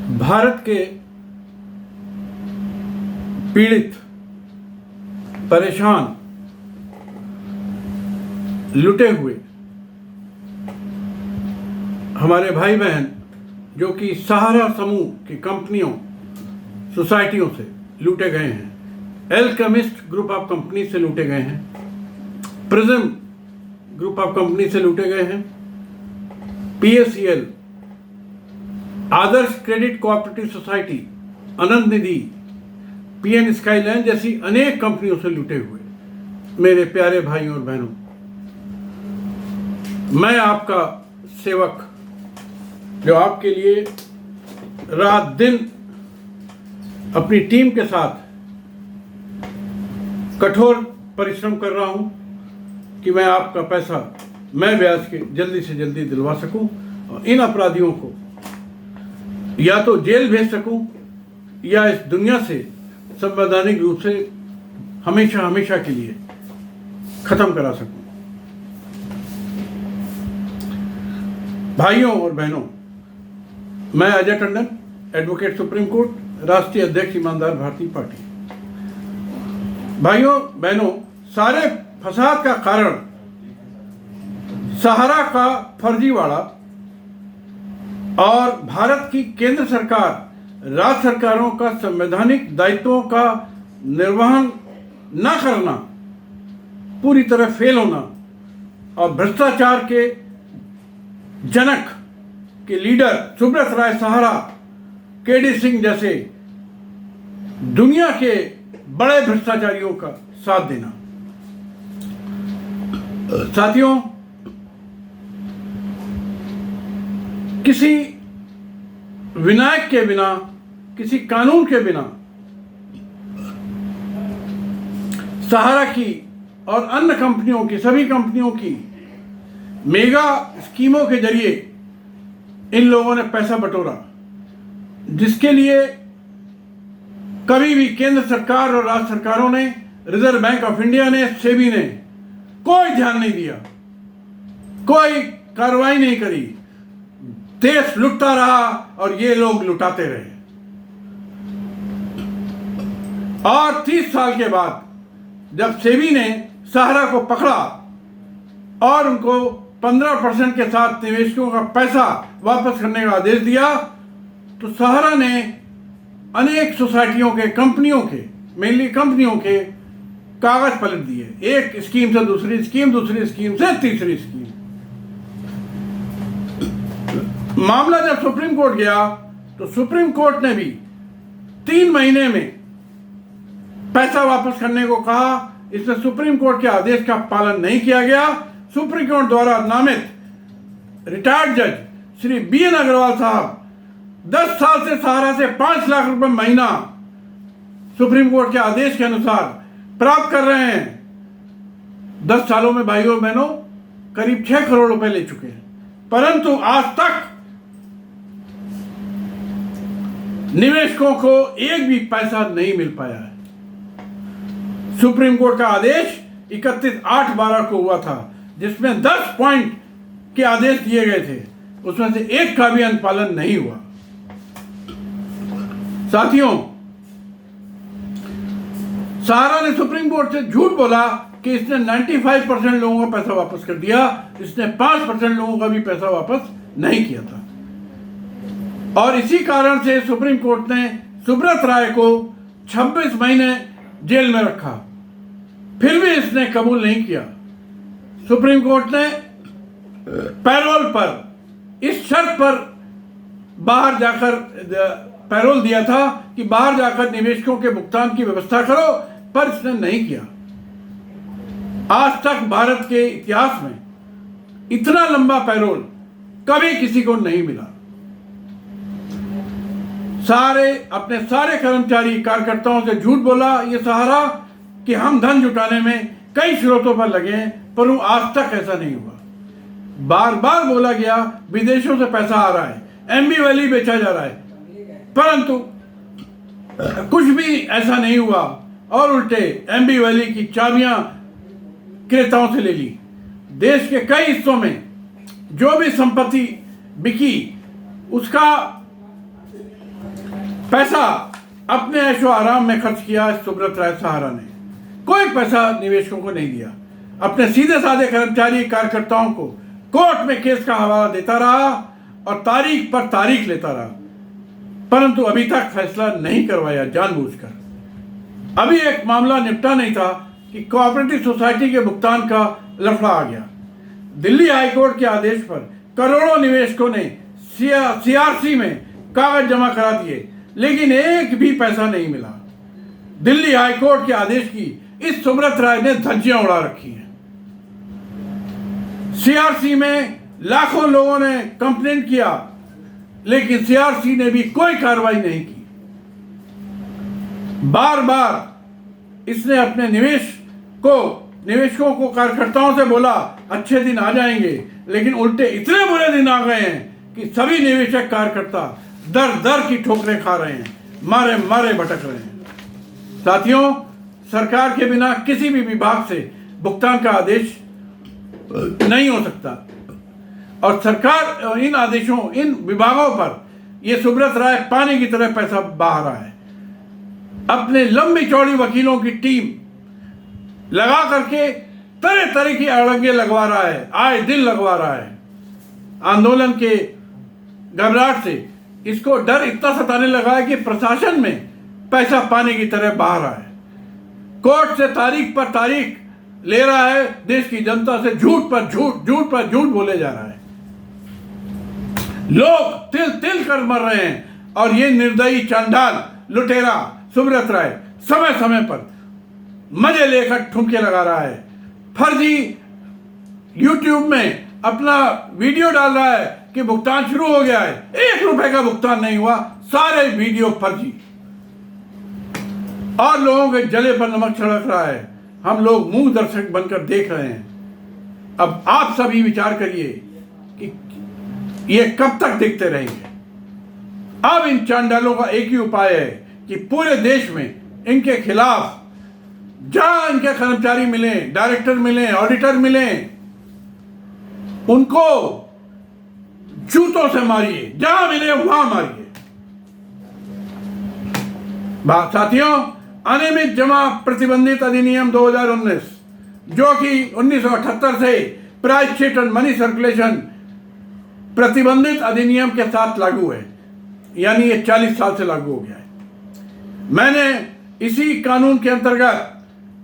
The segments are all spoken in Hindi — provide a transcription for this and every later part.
भारत के पीड़ित, परेशान, लुटे हुए हमारे भाई बहन जो कि सहारा समूह की कंपनियों, सोसाइटियों से लूटे गए हैं, एल्केमिस्ट ग्रुप ऑफ कंपनी से लूटे गए हैं, प्रिज्म ग्रुप ऑफ कंपनी से लूटे गए हैं, PACL, आदर्श क्रेडिट कोऑपरेटिव सोसाइटी, आनंद निधि, PN स्काईलैंड जैसी अनेक कंपनियों से लूटे हुए मेरे प्यारे भाइयों और बहनों, मैं आपका सेवक जो आपके लिए रात दिन अपनी टीम के साथ कठोर परिश्रम कर रहा हूं कि मैं आपका पैसा मैं ब्याज के जल्दी से जल्दी दिलवा सकूं और इन अपराधियों को या तो जेल भेज सकूं या इस दुनिया से संवैधानिक रूप से हमेशा हमेशा के लिए खत्म करा सकूं। भाइयों और बहनों, मैं Ajay Tandon, advocate supreme court, राष्ट्रीय अध्यक्ष ईमानदार भारतीय पार्टी। भाइयों बहनों, सारे फसाद का कारण सहारा का फर्जीवाड़ा और भारत की केंद्र सरकार, राज्य सरकारों का संवैधानिक दायित्वों का निर्वहन न करना, पूरी तरह फेल होना और भ्रष्टाचार के जनक के लीडर सुब्रत राय सहारा, KD सिंह जैसे दुनिया के बड़े भ्रष्टाचारियों का साथ देना। साथियों, किसी विनायक के बिना, किसी कानून के बिना सहारा की और अन्य कंपनियों की, सभी कंपनियों की मेगा स्कीमों के जरिए इन लोगों ने पैसा बटोरा, जिसके लिए कभी भी केंद्र सरकार और राज्य सरकारों ने, रिजर्व बैंक ऑफ इंडिया ने, सेबी ने कोई ध्यान नहीं दिया, कोई कार्रवाई नहीं करी। देश लुटता रहा और ये लोग लुटाते रहे। और 30 साल के बाद जब सेबी ने सहारा को पकड़ा और उनको 15% के साथ निवेशकों का पैसा वापस करने का आदेश दिया, तो सहारा ने अनेक सोसाइटियों के, कंपनियों के, मेनली कंपनियों के कागज पलट दिए, एक स्कीम से दूसरी स्कीम, दूसरी स्कीम से तीसरी स्कीम। मामला जब सुप्रीम कोर्ट गया तो सुप्रीम कोर्ट ने भी 3 महीने में पैसा वापस करने को कहा। इसमें सुप्रीम कोर्ट के आदेश का पालन नहीं किया गया। सुप्रीम कोर्ट द्वारा नामित रिटायर्ड जज श्री BN अग्रवाल साहब 10 साल से सहारा से 5 लाख रुपए महीना सुप्रीम कोर्ट के आदेश के अनुसार प्राप्त कर रहे हैं। 10 सालों में भाइयों बहनों करीब 6 करोड़ रुपए ले चुके हैं, परंतु आज तक निवेशकों को एक भी पैसा नहीं मिल पाया है। सुप्रीम कोर्ट का आदेश 31/8/12 को हुआ था, जिसमें 10 पॉइंट के आदेश दिए गए थे, उसमें से एक का भी अनुपालन नहीं हुआ। साथियों, सहारा ने सुप्रीम कोर्ट से झूठ बोला कि इसने 95% लोगों का पैसा वापस कर दिया, इसने 5% लोगों का भी पैसा वापस नहीं किया था। और इसी कारण से सुप्रीम कोर्ट ने सुब्रत राय को 26 महीने जेल में रखा, फिर भी इसने कबूल नहीं किया। सुप्रीम कोर्ट ने पैरोल पर इस शर्त पर बाहर जाकर पैरोल दिया था कि बाहर जाकर निवेशकों के भुगतान की व्यवस्था करो, पर इसने नहीं किया। आज तक भारत के इतिहास में इतना लंबा पैरोल कभी किसी को नहीं मिला। अपने सारे कर्मचारी, कार्यकर्ताओं से झूठ बोला ये सहारा कि हम धन जुटाने में कई स्रोतों पर लगे हैं, पर आज तक ऐसा नहीं हुआ। बार बार बोला गया विदेशों से पैसा आ रहा है, MB वैली बेचा जा रहा है, परंतु कुछ भी ऐसा नहीं हुआ और उल्टे MB वैली की चाबियां क्रेताओं से ले ली। देश के कई हिस्सों में जो भी संपत्ति बिकी उसका पैसा अपने ऐशो आराम में खर्च किया सुब्रत राय सहारा ने। कोई पैसा निवेशकों को नहीं दिया। अपने सीधे साधे कर्मचारी कार्यकर्ताओं को कोर्ट में केस का हवाला देता रहा और तारीख पर तारीख लेता रहा, परंतु अभी तक फैसला नहीं करवाया जानबूझकर। अभी एक मामला निपटा नहीं था कि कोऑपरेटिव सोसाइटी के भुगतान का लफड़ा आ गया। दिल्ली हाईकोर्ट के आदेश पर करोड़ों निवेशकों ने सीआरसी में कागज जमा करा दिए, लेकिन एक भी पैसा नहीं मिला। दिल्ली हाईकोर्ट के आदेश की इस सुब्रत राय ने धज्जियां उड़ा रखी हैं। सीआरसी में लाखों लोगों ने कंप्लेंट किया, लेकिन सीआरसी ने भी कोई कार्रवाई नहीं की। बार बार इसने अपने निवेशकों को कार्यकर्ताओं से बोला अच्छे दिन आ जाएंगे, लेकिन उल्टे इतने बुरे दिन आ गए हैं कि सभी निवेशक कार्यकर्ता दर दर की ठोकरें खा रहे हैं, मारे मारे भटक रहे हैं। साथियों, सरकार के बिना किसी भी विभाग से भुगतान का आदेश नहीं हो सकता और सरकार इन आदेशों, इन विभागों पर यह सुब्रत राय पानी की तरह पैसा बहा रहा है। अपने लंबी चौड़ी वकीलों की टीम लगा करके तरह तरह की अड़ंगे लगवा रहा है, आए दिन लगवा रहा है। आंदोलन के घबराहट से इसको डर इतना सताने लगा है कि प्रशासन में पैसा पानी की तरह बहा रहा है। कोर्ट से तारीख पर तारीख ले रहा है, देश की जनता से झूठ पर झूठ बोले जा रहा है। लोग तिल तिल कर मर रहे हैं और ये निर्दयी चांडाल लुटेरा सुब्रत राय समय समय पर मजे लेकर ठुमके लगा रहा है। फर्जी यूट्यूब में अपना वीडियो डाल रहा है कि भुगतान शुरू हो गया है, 1 रुपए का भुगतान नहीं हुआ, सारे वीडियो फर्जी, और लोगों के जले पर नमक छिड़क रहा है। हम लोग मूक दर्शक बनकर देख रहे हैं। अब आप सभी विचार करिए कि ये कब तक देखते रहेंगे। अब इन चांडालों का एक ही उपाय है कि पूरे देश में इनके खिलाफ जहां इनके कर्मचारी मिले, डायरेक्टर मिले, ऑडिटर मिले, उनको जूतों से मारिए, जहां मिले वहां मारिए। साथियों, अनियमित जमा प्रतिबंधित अधिनियम 2019 जो कि 1978 से price sheet and money circulation प्रतिबंधित अधिनियम के साथ लागू है, यानी ये 40 साल से लागू हो गया है। मैंने इसी कानून के अंतर्गत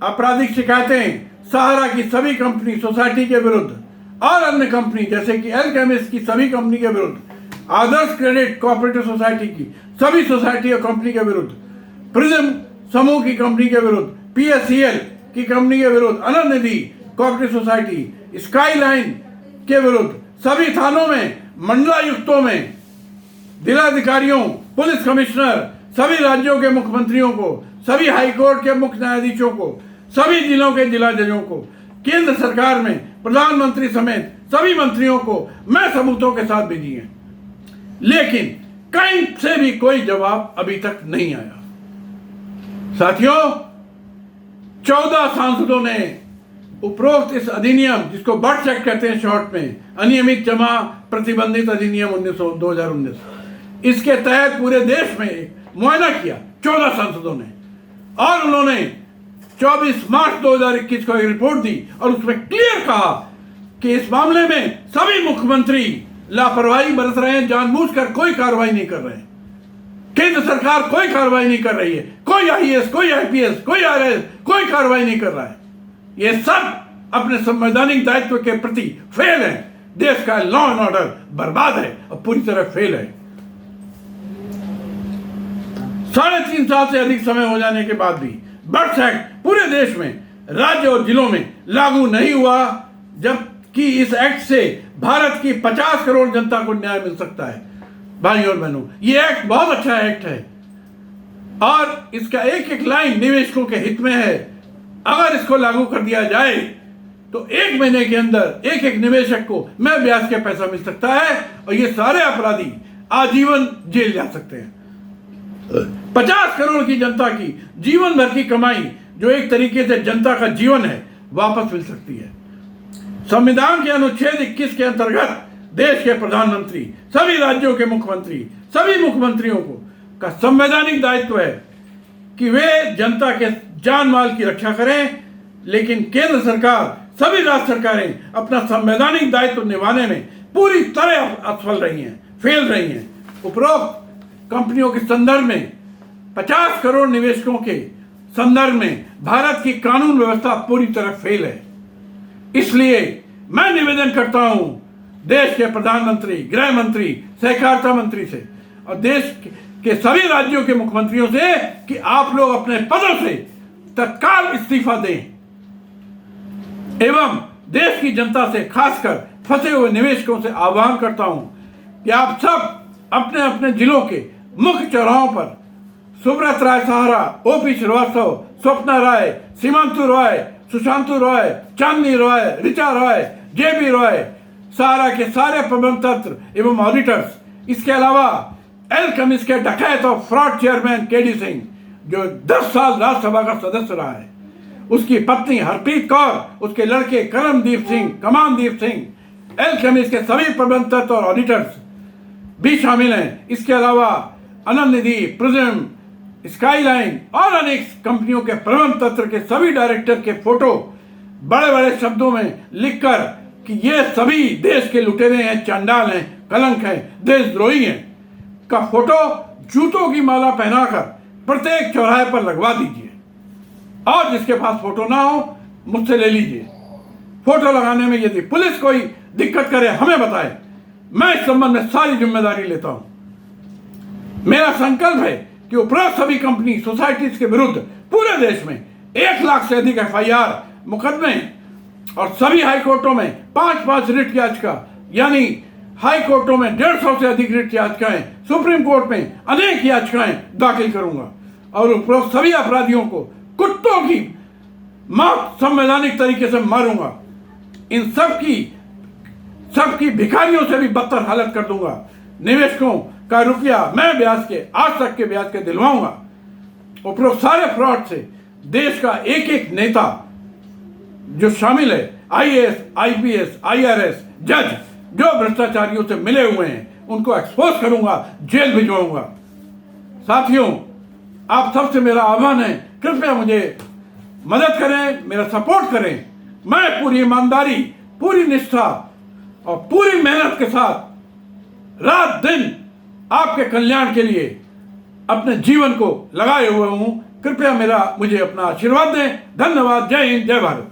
आपराधिक शिकायतें सहारा की सभी कंपनी सोसाइटी के विरुद्ध और अन्य कंपनी जैसे कि एलकेमिस्ट की सभी कंपनी के विरुद्ध, आदर्श क्रेडिट कोऑपरेटिव सोसाइटी की सभी सोसाइटी और कंपनी के विरुद्ध, प्रिज्म समूह की कंपनी के विरुद्ध, पीएससीएल की कंपनी के विरुद्ध, अनंत निधि कोऑपरेटिव सोसाइटी, स्काईलाइन के विरुद्ध, सभी थानों में, मंडलायुक्तों में, जिलाधिकारियों, पुलिस कमिश्नर, सभी राज्यों के मुख्यमंत्रियों को, सभी हाईकोर्ट के मुख्य न्यायाधीशों को, सभी जिलों के जिला जजों को, केंद्र सरकार में प्रधानमंत्री समेत सभी मंत्रियों को मैं सबूतों के साथ भेजी है, लेकिन कहीं से भी कोई जवाब अभी तक नहीं आया। साथियों, 14 सांसदों ने उपरोक्त इस अधिनियम, जिसको बर्ड्स एक्ट कहते हैं शॉर्ट में, अनियमित जमा प्रतिबंधित अधिनियम 2019, इसके तहत पूरे देश में मुआयना किया 14 सांसदों ने, और उन्होंने 24 मार्च 2021 को एक रिपोर्ट दी और उसमें क्लियर कहा कि इस मामले में सभी मुख्यमंत्री लापरवाही बरत रहे हैं, जानबूझकर कोई कार्रवाई नहीं कर रहे हैं। केंद्र सरकार कोई कार्रवाई नहीं कर रही है, कोई आईएएस, कोई आईपीएस, कोई आरएस कोई कार्रवाई नहीं कर रहा है। ये सब अपने संवैधानिक दायित्व के प्रति फेल है। देश का लॉ एंड ऑर्डर बर्बाद है और पूरी तरह फेल है। 3.5 साल से अधिक समय हो जाने के बाद भी बर्ड्स एक्ट पूरे देश में, राज्य और जिलों में लागू नहीं हुआ, जबकि इस एक्ट से भारत की 50 करोड़ जनता को न्याय मिल सकता है। भाइयों और बहनों, ये एक्ट बहुत अच्छा एक्ट है और इसका एक एक लाइन निवेशकों के हित में है। अगर इसको लागू कर दिया जाए तो 1 महीने के अंदर एक एक निवेशक को मैं ब्याज के पैसा मिल सकता है और ये सारे अपराधी आजीवन जेल जा सकते हैं। 50 करोड़ की जनता की जीवन भर की कमाई, जो एक तरीके से जनता का जीवन है, वापस मिल सकती है। संविधान के अनुच्छेद 21 के अंतर्गत देश के प्रधानमंत्री, सभी राज्यों के मुख्यमंत्री, सभी मुख्यमंत्रियों को का संवैधानिक दायित्व है कि वे जनता के जान माल की रक्षा करें, लेकिन केंद्र सरकार, सभी राज्य सरकारें अपना संवैधानिक दायित्व निभाने में पूरी तरह असफल रही हैं, फेल रही हैं। उपरोक्त कंपनियों के संदर्भ में 50 करोड़ निवेशकों के संदर्भ में भारत की कानून व्यवस्था पूरी तरह फेल है। इसलिए मैं निवेदन करता हूं देश के प्रधानमंत्री, गृह मंत्री, सहकारिता मंत्री से और देश के सभी राज्यों के मुख्यमंत्रियों से कि आप लोग अपने पदों से तत्काल इस्तीफा दें एवं देश की जनता से, खासकर फंसे हुए निवेशकों से आह्वान करता हूं कि आप सब अपने अपने जिलों के मुख्य चौराहों पर सुब्रत राय सहारा, ओपी श्रीवास्तव, स्वप्ना राय, सीमांतु रॉय, सुशांतु रॉय, चांदनी रॉय, ऋचा रॉय, जेबी रॉय, सहारा के सारे प्रबंध तंत्र एवं ऑडिटर्स, इसके अलावा एलकेमिस्ट के डकैत और फ्रॉड चेयरमैन केडी सिंह जो 10 साल राज्यसभा का सदस्य रहा है, उसकी पत्नी हरप्रीत कौर, उसके लड़के कमलदीप सिंह, एलकेमिस्ट के सभी प्रबंध तंत्र और ऑडिटर्स भी शामिल हैं। इसके अलावा अनंत निधि, प्रिज्म, स्काईलाइन और अनेक कंपनियों के प्रबंध तंत्र के सभी डायरेक्टर के फोटो बड़े बड़े शब्दों में लिखकर कि ये सभी देश के लुटेरे हैं, चंडाल हैं, कलंक हैं, देशद्रोही हैं का फोटो जूतों की माला पहनाकर प्रत्येक चौराहे पर लगवा दीजिए और जिसके पास फोटो ना हो मुझसे ले लीजिए। फोटो लगाने में यदि पुलिस कोई दिक्कत करे हमें बताए, मैं इस संबंध में सारी जिम्मेदारी लेता हूं। मेरा संकल्प है कि उपरोक्त सभी कंपनी सोसाइटीज के विरुद्ध पूरे देश में 1 लाख से अधिक FIR मुकदमे और सभी हाई कोर्टों में 5-5 रिट याचिका, यानी हाई कोर्टों में 150 से अधिक रिट याचिकाएं, सुप्रीम कोर्ट में अनेक याचिकाएं दाखिल करूंगा और उपरोक्त सभी अपराधियों को कुत्तों की मौत संवैधानिक तरीके से मारूंगा। इन सबकी भिखारियों से भी बदतर हालत कर दूंगा। निवेशकों का रुपया मैं ब्याज के, आज तक के ब्याज के दिलवाऊंगा। उपरोक्त सारे फ्रॉड से देश का एक एक नेता जो शामिल है, IAS, IPS, IRS, जज जो भ्रष्टाचारियों से मिले हुए हैं उनको एक्सपोज करूंगा, जेल भिजवाऊंगा। साथियों, आप सबसे मेरा आह्वान है, कृपया मुझे मदद करें, मेरा सपोर्ट करें। मैं पूरी ईमानदारी, पूरी निष्ठा और पूरी मेहनत के साथ रात दिन आपके कल्याण के लिए अपने जीवन को लगाए हुए हूं। कृपया मुझे अपना आशीर्वाद दें। धन्यवाद। जय हिंद, जय भारत।